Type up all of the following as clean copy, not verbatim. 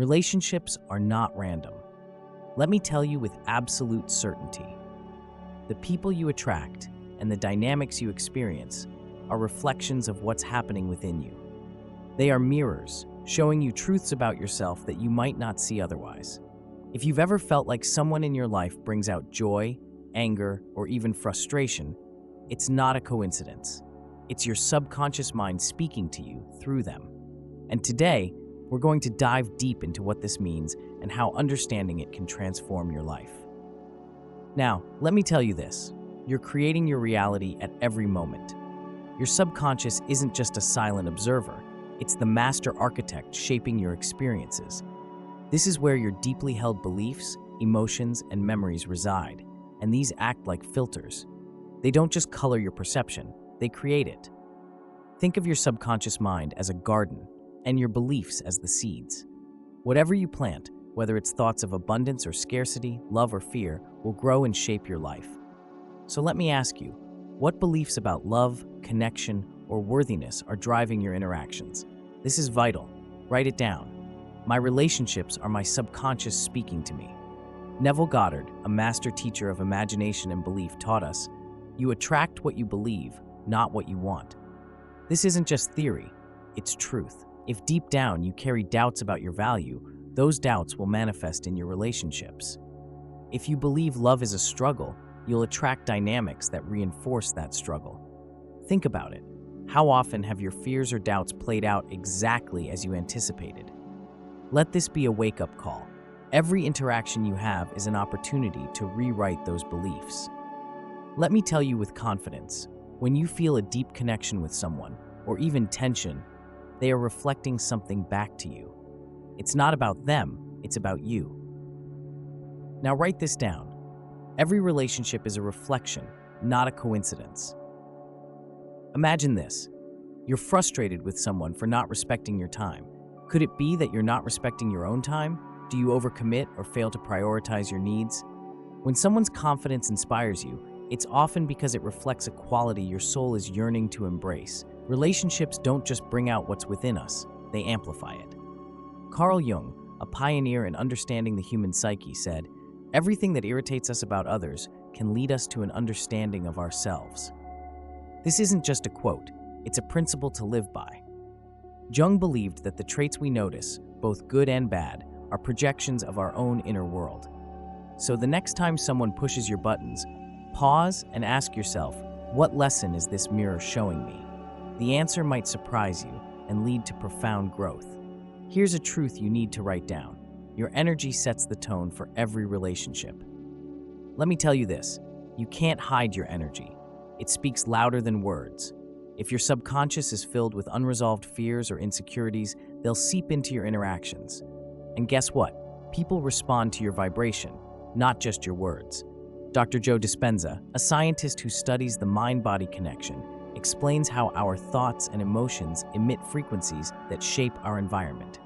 Relationships are not random. Let me tell you with absolute certainty. The people you attract and the dynamics you experience are reflections of what's happening within you. They are mirrors, showing you truths about yourself that you might not see otherwise. If you've ever felt like someone in your life brings out joy, anger, or even frustration, it's not a coincidence. It's your subconscious mind speaking to you through them. And today, we're going to dive deep into what this means and how understanding it can transform your life. Now, let me tell you this. You're creating your reality at every moment. Your subconscious isn't just a silent observer. It's the master architect shaping your experiences. This is where your deeply held beliefs, emotions, and memories reside, and these act like filters. They don't just color your perception, they create it. Think of your subconscious mind as a garden, and your beliefs as the seeds. Whatever you plant, whether it's thoughts of abundance or scarcity, love or fear, will grow and shape your life. So let me ask you, what beliefs about love, connection, or worthiness are driving your interactions? This is vital. Write it down. My relationships are my subconscious speaking to me. Neville Goddard, a master teacher of imagination and belief, taught us, you attract what you believe, not what you want. This isn't just theory, it's truth. If deep down you carry doubts about your value, those doubts will manifest in your relationships. If you believe love is a struggle, you'll attract dynamics that reinforce that struggle. Think about it. How often have your fears or doubts played out exactly as you anticipated? Let this be a wake-up call. Every interaction you have is an opportunity to rewrite those beliefs. Let me tell you with confidence, when you feel a deep connection with someone, or even tension, they are reflecting something back to you. It's not about them, it's about you. Now write this down. Every relationship is a reflection, not a coincidence. Imagine this. You're frustrated with someone for not respecting your time. Could it be that you're not respecting your own time? Do you overcommit or fail to prioritize your needs? When someone's confidence inspires you, it's often because it reflects a quality your soul is yearning to embrace. Relationships don't just bring out what's within us, they amplify it. Carl Jung, a pioneer in understanding the human psyche, said, everything that irritates us about others can lead us to an understanding of ourselves. This isn't just a quote, it's a principle to live by. Jung believed that the traits we notice, both good and bad, are projections of our own inner world. So the next time someone pushes your buttons, pause and ask yourself, what lesson is this mirror showing me? The answer might surprise you and lead to profound growth. Here's a truth you need to write down. Your energy sets the tone for every relationship. Let me tell you this, you can't hide your energy. It speaks louder than words. If your subconscious is filled with unresolved fears or insecurities, they'll seep into your interactions. And guess what? People respond to your vibration, not just your words. Dr. Joe Dispenza, a scientist who studies the mind-body connection, explains how our thoughts and emotions emit frequencies that shape our environment.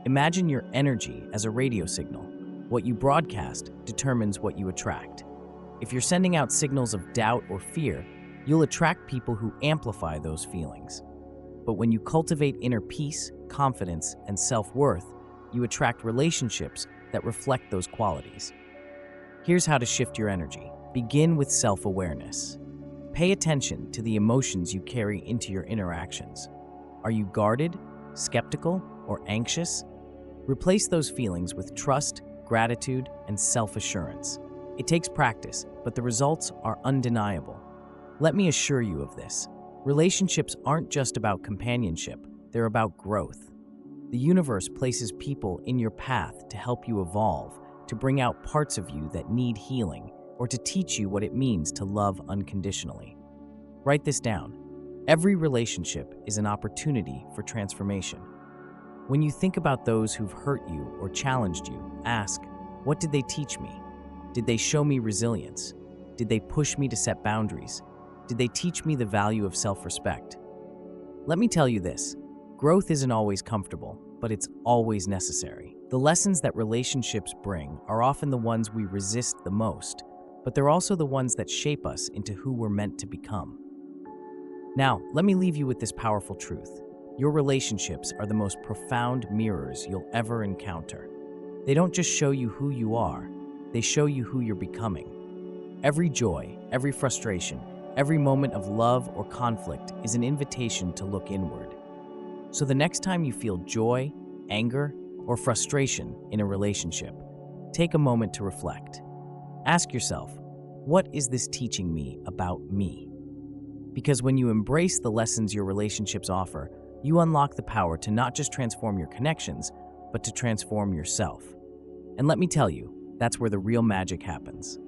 Imagine your energy as a radio signal. What you broadcast determines what you attract. If you're sending out signals of doubt or fear, you'll attract people who amplify those feelings. But when you cultivate inner peace, confidence, and self-worth, you attract relationships that reflect those qualities. Here's how to shift your energy. Begin with self-awareness. Pay attention to the emotions you carry into your interactions. Are you guarded, skeptical, or anxious? Replace those feelings with trust, gratitude, and self-assurance. It takes practice, but the results are undeniable. Let me assure you of this. Relationships aren't just about companionship, they're about growth. The universe places people in your path to help you evolve, to bring out parts of you that need healing, or to teach you what it means to love unconditionally. Write this down. Every relationship is an opportunity for transformation. When you think about those who've hurt you or challenged you, ask, what did they teach me? Did they show me resilience? Did they push me to set boundaries? Did they teach me the value of self-respect? Let me tell you this, growth isn't always comfortable, but it's always necessary. The lessons that relationships bring are often the ones we resist the most, but they're also the ones that shape us into who we're meant to become. Now, let me leave you with this powerful truth. Your relationships are the most profound mirrors you'll ever encounter. They don't just show you who you are, they show you who you're becoming. Every joy, every frustration, every moment of love or conflict is an invitation to look inward. So the next time you feel joy, anger, or frustration in a relationship, take a moment to reflect. Ask yourself, what is this teaching me about me? Because when you embrace the lessons your relationships offer, you unlock the power to not just transform your connections, but to transform yourself. And let me tell you, that's where the real magic happens.